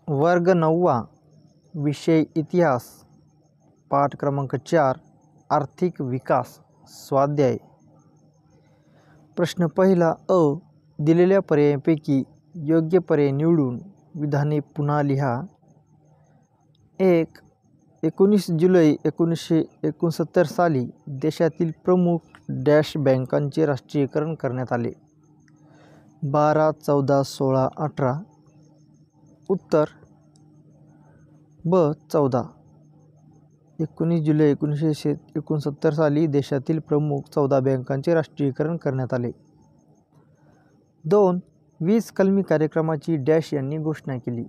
वर्ग 9वा विषय इतिहास पाठ क्रमांक 4 आर्थिक विकास स्वाध्याय प्रश्न पहिला अ दिलेल्या पर्यायांपैकी योग्य पर्याय निवडून विधाने पुन्हा लिहा. 1. 19 जुलै 1969 साली देशातील प्रमुख डॅश बँकांचे राष्ट्रीयकरण करण्यात आले. 12, 14, 16, 18. उत्तर ब. 14. 19 जुलै 1969 साली देशातील प्रमुख 14 बँकांचे राष्ट्रीयकरण करण्यात आले. 2. 20 कलमी कार्यक्रमाची डॅश यांनी घोषणा केली.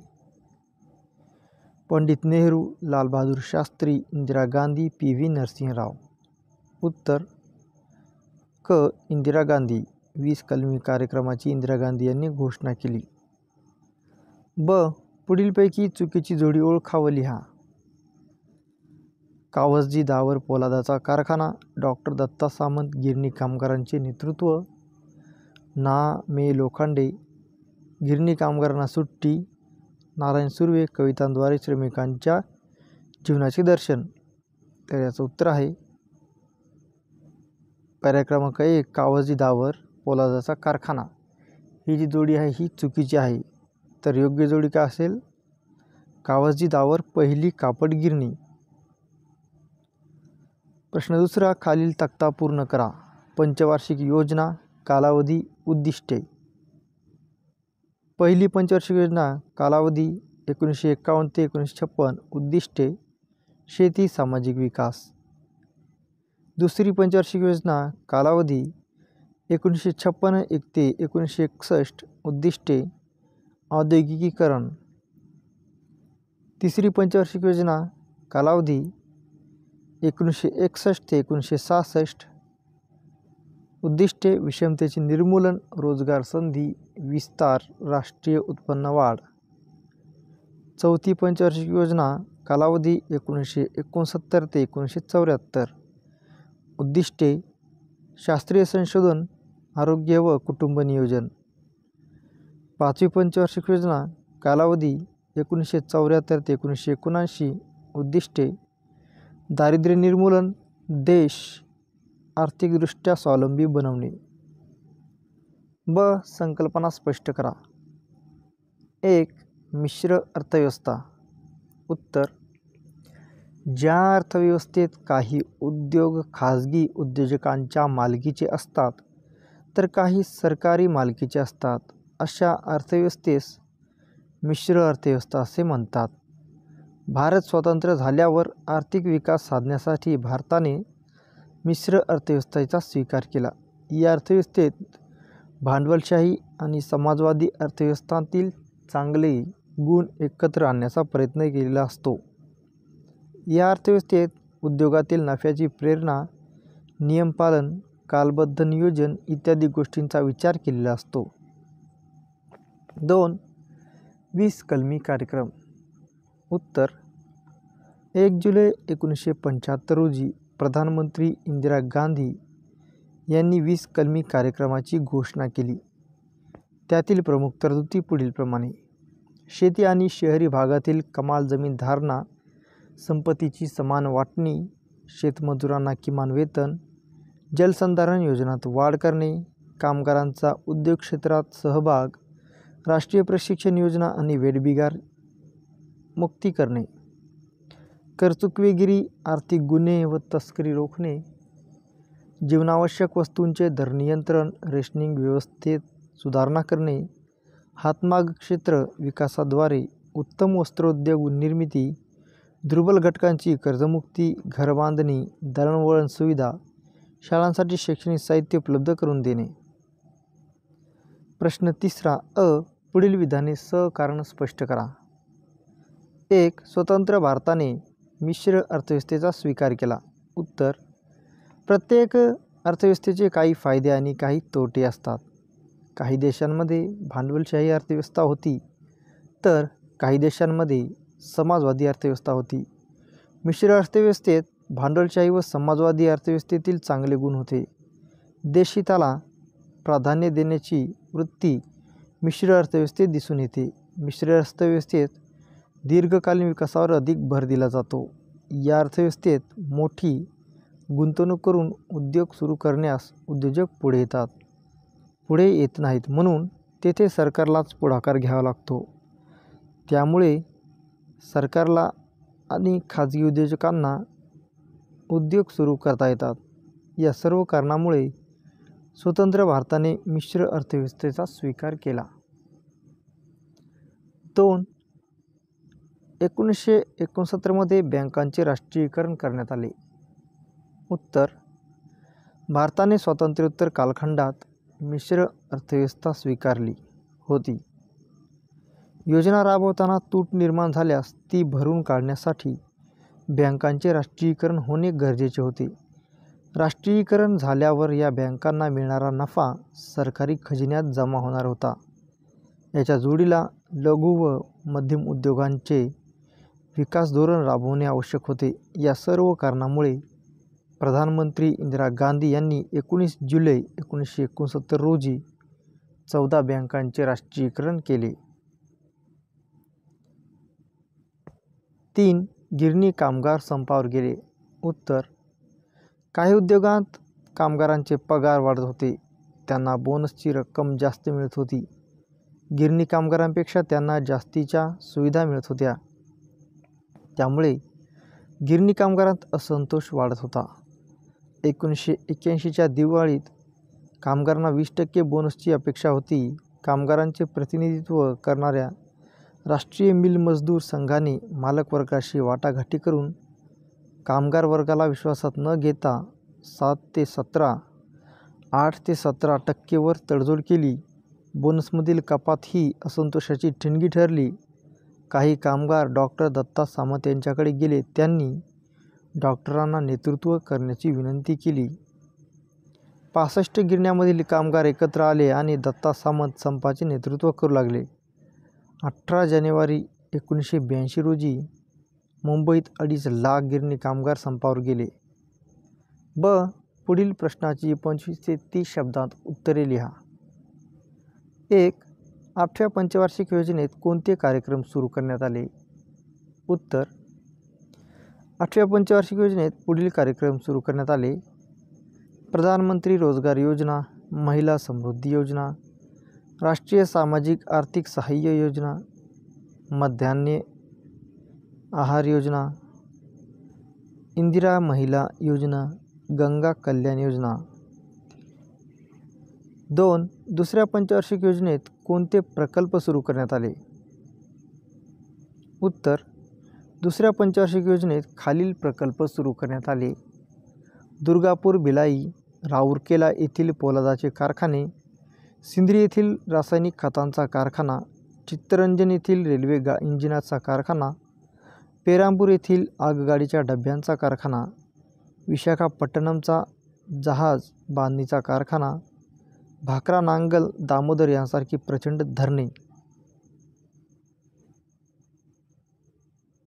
पंडित नेहरू, लालबहादूर शास्त्री, इंदिरा गांधी, पी.व्ही. नरसिंहराव. उत्तर क. इंदिरा गांधी. 20 कलमी कार्यक्रमाची इंदिरा गांधी यांनी घोषणा केली. ब. पुढीलपैकी चुकीची जोडी ओळखा व लिहा. कावसजी दावर पोलादाचा कारखाना, डॉक्टर दत्ता सामंत गिरणी कामगारांचे नेतृत्व, ना. मे. लोखंडे गिरणी कामगारांना सुट्टी, नारायण सुर्वे कवितांद्वारे श्रमिकांच्या जीवनाचे दर्शन. तर याचं उत्तर आहे पर्याय क्रमांक 1 कावसजी दावर पोलादाचा कारखाना. ही जी जोडी आहे ही चुकीची आहे. तर योग्य जोडी काय असेल? कावसजी दावर पहिली कापड गिरणी. प्रश्न दुसरा खालील तक्ता पूर्ण करा. पंचवार्षिक योजना, कालावधी, उद्दिष्टे. पहिली पंचवार्षिक योजना कालावधी 1951 ते 1956. उद्दिष्टे शेती सामाजिक विकास. दुसरी पंचवार्षिक योजना कालावधी 1956 ते 1961. उद्दिष्टे औद्योगिकीकरण. तिसरी पंचवार्षिक योजना कालावधी 1961 ते 1966. उद्दिष्टे विषमतेचे निर्मूलन, रोजगार संधी विस्तार, राष्ट्रीय उत्पन्न वाढ. चौथी पंचवार्षिक योजना कालावधी 1969 ते 1974. उद्दिष्टे शास्त्रीय संशोधन, आरोग्य व कुटुंब नियोजन. पाचवी पंचवार्षिक योजना कालावधी 1974 ते 1979. उद्दिष्टे दारिद्र्य निर्मूलन, देश आर्थिकदृष्ट्या स्वावलंबी बनवणे. ब. संकल्पना स्पष्ट करा. 1. मिश्र अर्थव्यवस्था. उत्तर ज्या अर्थव्यवस्थेत काही उद्योग खाजगी उद्योजकांच्या मालकीचे असतात तर काही सरकारी मालकीचे असतात अशा अर्थव्यवस्थेस मिश्र अर्थव्यवस्था असे म्हणतात. भारत स्वतंत्र झाल्यावर आर्थिक विकास साधण्यासाठी भारताने मिश्र अर्थव्यवस्थेचा स्वीकार केला. या अर्थव्यवस्थेत भांडवलशाही आणि समाजवादी अर्थव्यवस्थांतील चांगले गुण एकत्र आणण्याचा प्रयत्न केलेला असतो. या अर्थव्यवस्थेत उद्योगातील नफ्याची प्रेरणा, नियमपालन, कालबद्ध नियोजन इत्यादी गोष्टींचा विचार केलेला असतो. 2. 20 कलमी कार्यक्रम. उत्तर 1 जुलै 1975 रोजी प्रधानमंत्री इंदिरा गांधी यांनी 20 कलमी कार्यक्रमाची घोषणा केली. त्यातील प्रमुख तरतुदी पुढीलप्रमाणे. शेती आणि शहरी भागातील कमाल जमीन धारणा, संपत्तीची समान वाटणी, शेतमजुरांना किमान वेतन, जलसंधारण योजनांत वाढ करणे, कामगारांचा उद्योग क्षेत्रात सहभाग, राष्ट्रीय प्रशिक्षण योजना आणि वेठबिगार मुक्ती करणे, करचुकवेगिरी, आर्थिक गुन्हे व तस्करी रोखणे, जीवनावश्यक वस्तूंचे दरनियंत्रण, रेशनिंग व्यवस्थेत सुधारणा करणे, हातमाग क्षेत्र विकासाद्वारे उत्तम वस्त्रोद्योग निर्मिती, दुर्बल घटकांची कर्जमुक्ती, घरबांधणी, दळणवळण सुविधा, शाळांसाठी शैक्षणिक साहित्य उपलब्ध करून देणे. प्रश्न तिसरा अ पुढील विधाने कारण स्पष्ट करा. 1. स्वतंत्र भारताने मिश्र अर्थव्यवस्थेचा स्वीकार केला. उत्तर प्रत्येक अर्थव्यवस्थेचे काही फायदे आणि काही तोटे असतात. काही देशांमध्ये भांडवलशाही अर्थव्यवस्था होती तर काही देशांमध्ये समाजवादी अर्थव्यवस्था होती. मिश्र अर्थव्यवस्थेत भांडवलशाही व समाजवादी अर्थव्यवस्थेतील चांगले गुण होते. देशहिताला प्राधान्य देण्याची वृत्ती मिश्र अर्थव्यवस्थेत दिसून येते. मिश्र अर्थव्यवस्थेत दीर्घकालीन विकासावर अधिक भर दिला जातो. या अर्थव्यवस्थेत मोठी गुंतवणूक करून उद्योग सुरू करण्यास उद्योजक पुढे येत नाहीत, म्हणून तेथे सरकारलाच पुढाकार घ्यावा लागतो. त्यामुळे सरकारला आणि खाजगी उद्योजकांना उद्योग सुरू करता येतात. या सर्व कारणामुळे स्वतंत्र भारताने मिश्र अर्थव्यवस्थेचा स्वीकार केला. 2. 1969 मध्ये बँकांचे राष्ट्रीयीकरण करण्यात आले. उत्तर: भारताने स्वातंत्र्योत्तर कालखंडात मिश्र अर्थव्यवस्था स्वीकारली होती. योजना राबवताना तूट निर्माण झाल्यास ती भरून काढण्यासाठी बँकांचे राष्ट्रीयीकरण होणे गरजेचे होते. राष्ट्रीयीकरण झाल्यावर या बँकांना मिळणारा नफा सरकारी खजिन्यात जमा होणार होता. याच्या जोडीला लघु व मध्यम उद्योगांचे विकास धोरण राबवणे आवश्यक होते. या सर्व कारणामुळे प्रधानमंत्री इंदिरा गांधी यांनी 19 जुलै 1969 रोजी 14 बँकांचे राष्ट्रीयीकरण केले. 3. गिरणी कामगार संपावर गेले. उत्तर: काही उद्योगांत कामगारांचे पगार वाढत होते, त्यांना बोनसची रक्कम जास्त मिळत होती. गिरणी कामगारांपेक्षा त्यांना जास्तीच्या सुविधा मिळत होत्या. त्यामुळे गिरणी कामगारांत असंतोष वाढत होता. 1981च्या दिवाळीत कामगारांना 20% बोनसची अपेक्षा होती. कामगारांचे प्रतिनिधित्व करणाऱ्या राष्ट्रीय मिल मजदूर संघाने मालक वर्गाशी वाटाघाटी करून कामगार वर्गाला विश्वासात न घेता 8 ते 17% वर तडजोड केली. बोनसमधील कपात ही असंतोषाची ठिणगी ठरली. काही कामगार डॉक्टर दत्ता सामंत यांच्याकडे गेले. त्यांनी डॉक्टरांना नेतृत्व करण्याची विनंती केली. 65 गिरण्यांमधील कामगार एकत्र आले आणि दत्ता सामंत संपाचे नेतृत्व करू लागले. 18 जानेवारी 1982 रोजी मुंबईत 2.5 लाख गिरणी कामगार संपावर गेले. पुढील प्रश्नाची 25 ते 30 शब्दांत उत्तरे लिहा. 1. 8व्या पंचवार्षिक योजनेत कोणते कार्यक्रम सुरू करण्यात आले? उत्तर: 8व्या पंचवार्षिक योजनेत पुढील कार्यक्रम सुरू करण्यात आले. प्रधानमंत्री रोजगार योजना, महिला समृद्धी योजना, राष्ट्रीय सामाजिक आर्थिक सहाय्य योजना, मध्यान्ह आहार योजना, इंदिरा महिला योजना, गंगा कल्याण योजना. 2. दुसऱ्या पंचवार्षिक योजनेत कोणते प्रकल्प सुरू करण्यात आले? उत्तर: दुसऱ्या पंचवार्षिक योजनेत खालील प्रकल्प सुरू करण्यात आले. दुर्गापूर भिलाई, राऊरकेला येथील पोलादाचे कारखाने, सिंद्री येथील रासायनिक खतांचा कारखाना, चित्तरंजन येथील रेल्वे इंजिनाचा कारखाना, पेरांपूर येथील आगगाडीच्या डब्यांचा कारखाना, विशाखापट्टणमचा जहाज बांधणीचा कारखाना, भाकरा नांगल दामोदर यांसारखी प्रचंड धरणे